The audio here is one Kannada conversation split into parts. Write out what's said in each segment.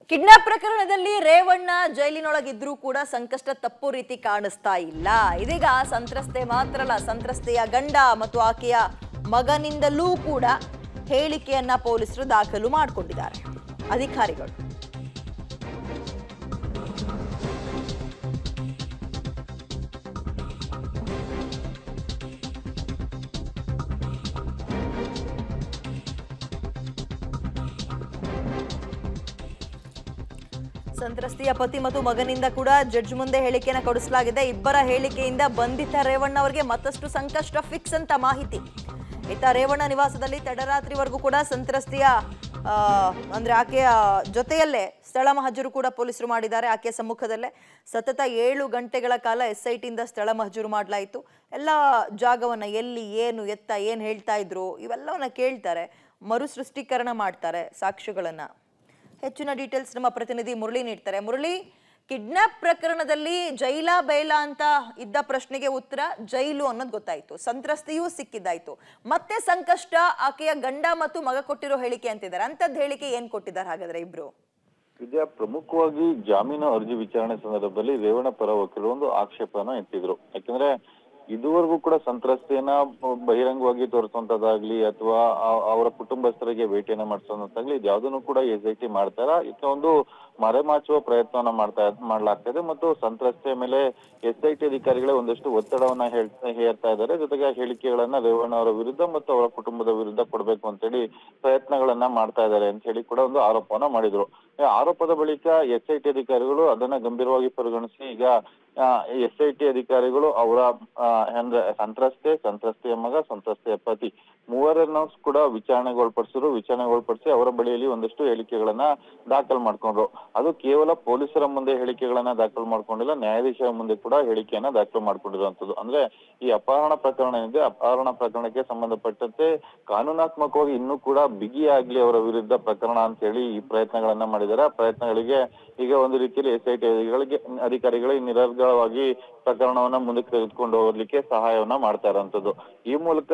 ಕಿಡ್ನಾಪ್ ಪ್ರಕರಣದಲ್ಲಿ ರೇವಣ್ಣ ಜೈಲಿನೊಳಗಿದ್ರೂ ಕೂಡ ಸಂಕಷ್ಟ ತಪ್ಪು ರೀತಿ ಕಾಣಿಸ್ತಾ ಇಲ್ಲ. ಇದೀಗ ಸಂತ್ರಸ್ತೆ ಮಾತ್ರ ಅಲ್ಲ, ಸಂತ್ರಸ್ತೆಯ ಗಂಡ ಮತ್ತು ಆಕೆಯ ಮಗನಿಂದಲೂ ಕೂಡ ಹೇಳಿಕೆಯನ್ನ ಪೊಲೀಸರು ದಾಖಲು ಮಾಡಿಕೊಂಡಿದ್ದಾರೆ ಅಧಿಕಾರಿಗಳು. ಸಂತ್ರಸ್ತೆಯ ಪತಿ ಮತ್ತು ಮಗನಿಂದ ಕೂಡ ಜಡ್ಜ್ ಮುಂದೆ ಹೇಳಿಕೆಯನ್ನು ಕೊಡಿಸಲಾಗಿದೆ. ಇಬ್ಬರ ಹೇಳಿಕೆಯಿಂದ ಬಂಧಿತ ರೇವಣ್ಣ ಅವರಿಗೆ ಮತ್ತಷ್ಟು ಸಂಕಷ್ಟ ಫಿಕ್ಸ್ ಅಂತ ಮಾಹಿತಿ. ಇತ್ತ ರೇವಣ್ಣ ನಿವಾಸದಲ್ಲಿ ತಡರಾತ್ರಿವರೆಗೂ ಕೂಡ ಸಂತ್ರಸ್ತೆಯ ಅಂದ್ರೆ ಆಕೆಯ ಜೊತೆಯಲ್ಲೇ ಸ್ಥಳ ಮಹಜರು ಕೂಡ ಪೊಲೀಸರು ಮಾಡಿದ್ದಾರೆ. ಆಕೆಯ ಸಮ್ಮುಖದಲ್ಲೇ ಸತತ 7 ಗಂಟೆಗಳ ಕಾಲ SIT ಇಂದ ಸ್ಥಳ ಮಹಜರು ಮಾಡಲಾಯಿತು. ಎಲ್ಲ ಜಾಗವನ್ನ ಎಲ್ಲಿ ಏನು ಎತ್ತ ಏನ್ ಹೇಳ್ತಾ ಇದ್ರು ಇವೆಲ್ಲವನ್ನ ಕೇಳ್ತಾರೆ, ಮರುಸೃಷ್ಟೀಕರಣ ಮಾಡ್ತಾರೆ ಸಾಕ್ಷ್ಯಗಳನ್ನ. ಹೆಚ್ಚಿನ ಡೀಟೇಲ್ಸ್ ನಮ್ಮ ಪ್ರತಿನಿಧಿ ಮುರಳಿ ನೀಡ್ತಾರೆ. ಮುರಳಿ, ಕಿಡ್ನಾಪ್ ಪ್ರಕರಣದಲ್ಲಿ ಜೈಲಾ ಬೈಲಾ ಅಂತ ಇದ್ದ ಪ್ರಶ್ನೆಗೆ ಉತ್ತರ ಜೈಲು ಅನ್ನೋದು ಗೊತ್ತಾಯ್ತು, ಸಂತ್ರಸ್ತೆಯೂ ಸಿಕ್ಕಿದ್ದಾಯ್ತು. ಮತ್ತೆ ಸಂಕಷ್ಟ ಆಕೆಯ ಗಂಡ ಮತ್ತು ಮಗ ಕೊಟ್ಟಿರೋ ಹೇಳಿಕೆ ಅಂತಿದ್ದಾರೆ. ಅಂತದ್ ಹೇಳಿಕೆ ಏನ್ ಕೊಟ್ಟಿದ್ದಾರೆ ಹಾಗಾದ್ರೆ ಇಬ್ರು? ವಿದ್ಯಾ, ಪ್ರಮುಖವಾಗಿ ಜಾಮೀನು ಅರ್ಜಿ ವಿಚಾರಣೆ ಸಂದರ್ಭದಲ್ಲಿ ರೇವಣ್ಣ ಪರ ವಕೀಲರು ಒಂದು ಆಕ್ಷೇಪನ ಎತ್ತಿದ್ರು. ಯಾಕಂದ್ರೆ ಇದುವರೆಗೂ ಕೂಡ ಸಂತ್ರಸ್ತೆಯನ್ನ ಬಹಿರಂಗವಾಗಿ ತೋರಿಸುವಂತದ್ದಾಗ್ಲಿ ಅಥವಾ ಅವರ ಕುಟುಂಬಸ್ಥರಿಗೆ ಭೇಟಿಯನ್ನ ಮಾಡಿಸುವಂತಾಗ್ಲಿ ಇದ್ಯಾವುದನ್ನು ಕೂಡ SIT ಮಾಡ್ತಾರ. ಇದಕ್ಕೆ ಒಂದು ಮರೆಮಾಚುವ ಪ್ರಯತ್ನವನ್ನ ಮಾಡ್ಲಾಗ್ತಾ ಇದೆ ಮತ್ತು ಸಂತ್ರಸ್ತೆಯ ಮೇಲೆ SIT ಅಧಿಕಾರಿಗಳೇ ಒಂದಷ್ಟು ಒತ್ತಡವನ್ನ ಹೇರ್ತಾ ಇದ್ದಾರೆ. ಜೊತೆಗೆ ಹೇಳಿಕೆಗಳನ್ನ ರೇವಣ್ಣ ಅವರ ವಿರುದ್ಧ ಮತ್ತು ಅವರ ಕುಟುಂಬದ ವಿರುದ್ಧ ಕೊಡ್ಬೇಕು ಅಂತೇಳಿ ಪ್ರಯತ್ನಗಳನ್ನ ಮಾಡ್ತಾ ಇದ್ದಾರೆ ಅಂತ ಹೇಳಿ ಕೂಡ ಒಂದು ಆರೋಪವನ್ನ ಮಾಡಿದ್ರು. ಆರೋಪದ ಬಳಿಕ SIT ಅಧಿಕಾರಿಗಳು ಅದನ್ನ ಗಂಭೀರವಾಗಿ ಪರಿಗಣಿಸಿ ಈಗ SIT ಅಧಿಕಾರಿಗಳು ಅವರ ಅಂದ್ರೆ ಸಂತ್ರಸ್ತೆಯ ಮಗ, ಸಂತ್ರಸ್ತೆಯ ಪತಿ ಮೂವರನ್ನು ಕೂಡ ವಿಚಾರಣೆಗೊಳಪಡಿಸಿ ಅವರ ಬಳಿಯಲ್ಲಿ ಒಂದಷ್ಟು ಹೇಳಿಕೆಗಳನ್ನ ದಾಖಲು ಮಾಡ್ಕೊಂಡ್ರು. ಅದು ಕೇವಲ ಪೊಲೀಸರ ಮುಂದೆ ಹೇಳಿಕೆಗಳನ್ನ ದಾಖಲು ಮಾಡ್ಕೊಂಡಿಲ್ಲ, ನ್ಯಾಯಾಧೀಶರ ಮುಂದೆ ಕೂಡ ಹೇಳಿಕೆಯನ್ನ ದಾಖಲು ಮಾಡ್ಕೊಂಡಿರುವಂತದ್ದು. ಅಂದ್ರೆ ಈ ಅಪಹರಣ ಪ್ರಕರಣ ಏನಿದೆ, ಅಪಹರಣ ಪ್ರಕರಣಕ್ಕೆ ಸಂಬಂಧಪಟ್ಟಂತೆ ಕಾನೂನಾತ್ಮಕವಾಗಿ ಇನ್ನೂ ಕೂಡ ಬಿಗಿಯಾಗ್ಲಿ ಅವರ ವಿರುದ್ಧ ಪ್ರಕರಣ ಅಂತ ಹೇಳಿ ಈ ಪ್ರಯತ್ನಗಳನ್ನ ಮಾಡಿದ್ದಾರೆ. ಆ ಪ್ರಯತ್ನಗಳಿಗೆ ಈಗ ಒಂದು ರೀತಿಯಲ್ಲಿ SIT ಅಧಿಕಾರಿಗಳಿಗೆ ನಿರರ್ಗಳವಾಗಿ ಪ್ರಕರಣವನ್ನ ಮುಂದಕ್ಕೆ ತೆಗೆದುಕೊಂಡು ಹೋಗ್ಲಿಕ್ಕೆ ಸಹಾಯವನ್ನ ಮಾಡ್ತಾ ಇರುವಂತದ್ದು. ಈ ಮೂಲಕ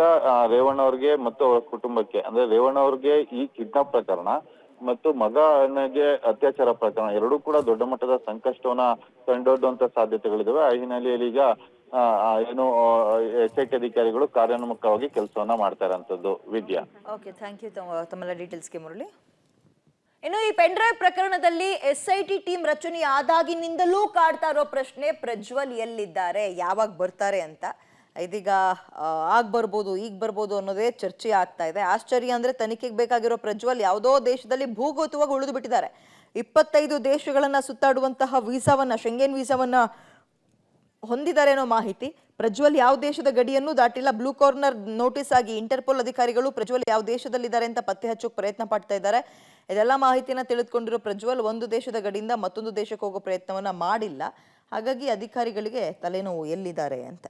ರೇವಣ್ಣ ಅವ್ರಿಗೆ ಮತ್ತು ಅವರ ಕುಟುಂಬಕ್ಕೆ, ಅಂದ್ರೆ ರೇವಣ್ಣ ಅವ್ರಿಗೆ ಈ ಕಿಡ್ನಾಪ್ ಪ್ರಕರಣ ಮತ್ತು ಮಗನಿಗೆ ಅತ್ಯಾಚಾರ ಪ್ರಕರಣ ಎರಡೂ ಕೂಡ ದೊಡ್ಡ ಮಟ್ಟದ ಸಂಕಷ್ಟವನ್ನ ತಂದೊಡ್ಡುವಂತ ಸಾಧ್ಯತೆಗಳಿದಾವೆ. ಆ ಹಿನ್ನೆಲೆಯಲ್ಲಿ ಈಗ ಏನು SIT ಅಧಿಕಾರಿಗಳು ಕಾರ್ಯೋನ್ಮುಖವಾಗಿ ಕೆಲಸವನ್ನ ಮಾಡ್ತಾ ಇರೋಂಥದ್ದು. ವಿದ್ಯಾ, ಓಕೆ, ಥ್ಯಾಂಕ್ ಯು ತಮ್ಮೆಲ್ಲ ಡೀಟೇಲ್ಸ್ಗೆ ಮುರಳಿ. ಇನ್ನು ಈ ಪೆನ್ಡ್ರೈವ್ ಪ್ರಕರಣದಲ್ಲಿ SIT ಟೀಮ್ ರಚನೆ ಆದಾಗಿನಿಂದಲೂ ಕಾಡ್ತಾ ಇರೋ ಪ್ರಶ್ನೆ, ಪ್ರಜ್ವಲ್ ಎಲ್ಲಿದ್ದಾರೆ, ಯಾವಾಗ ಬರ್ತಾರೆ ಅಂತ. ಇದೀಗ ಬರ್ಬೋದು, ಈಗ ಬರ್ಬೋದು ಅನ್ನೋದೇ ಚರ್ಚೆ ಆಗ್ತಾ ಇದೆ. ಆಶ್ಚರ್ಯ ಅಂದ್ರೆ ತನಿಖೆಗೆ ಬೇಕಾಗಿರೋ ಪ್ರಜ್ವಲ್ ಯಾವುದೋ ದೇಶದಲ್ಲಿ ಭೂಗತವಾಗಿ ಉಳಿದು ಬಿಟ್ಟಿದ್ದಾರೆ. 25 ದೇಶಗಳನ್ನ ಸುತ್ತಾಡುವಂತಹ ವೀಸಾವನ್ನ, ಶೆಂಗೆನ್ ವೀಸಾವನ್ನ ಹೊಂದಿದ್ದಾರೆ ಅನ್ನೋ ಮಾಹಿತಿ. ಪ್ರಜ್ವಲ್ ಯಾವ ದೇಶದ ಗಡಿಯನ್ನು ದಾಟಿಲ್ಲ. ಬ್ಲೂ ಕಾರ್ನರ್ ನೋಟಿಸ್ ಆಗಿ ಇಂಟರ್ಪೋಲ್ ಅಧಿಕಾರಿಗಳು ಪ್ರಜ್ವಲ್ ಯಾವ ದೇಶದಲ್ಲಿದ್ದಾರೆ ಅಂತ ಪತ್ತೆ ಹಚ್ಚೋಕೆ ಪ್ರಯತ್ನ ಪಡ್ತಾ ಇದ್ದಾರೆ. ಇದೆಲ್ಲ ಮಾಹಿತಿಯನ್ನ ತಿಳಿದುಕೊಂಡಿರೋ ಪ್ರಜ್ವಲ್ ಒಂದು ದೇಶದ ಗಡಿಯಿಂದ ಮತ್ತೊಂದು ದೇಶಕ್ಕೆ ಹೋಗೋ ಪ್ರಯತ್ನವನ್ನ ಮಾಡಿಲ್ಲ. ಹಾಗಾಗಿ ಅಧಿಕಾರಿಗಳಿಗೆ ತಲೆನೋವು ಎಲ್ಲಿದ್ದಾರೆ ಅಂತ.